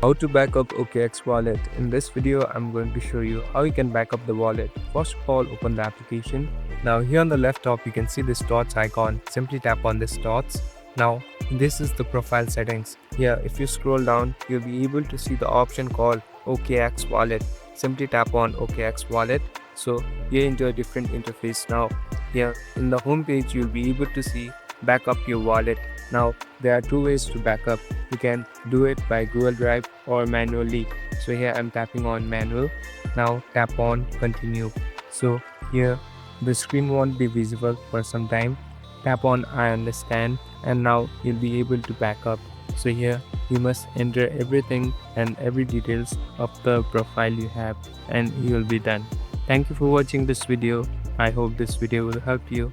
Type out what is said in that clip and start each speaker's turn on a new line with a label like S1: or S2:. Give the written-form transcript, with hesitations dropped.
S1: How to back up OKX Wallet. In this video, I'm going to show you how you can back up the wallet. First of all, open the application. Now here on the left top, you can see this dots icon. Simply tap on this dots. Now this is the profile settings. Here, if you scroll down, you'll be able to see the option called OKX Wallet. Simply tap on OKX Wallet. So here into a different interface. Now here in the home page, you'll be able to see back up your wallet. Now there are two ways to backup. You can do it by Google Drive or manually. So here I'm tapping on manual. Now tap on continue. So here the screen won't be visible for some time. Tap on I understand and now you'll be able to back up. So here you must enter everything and every details of the profile you have and you'll be done. Thank you for watching this video. I hope this video will help you.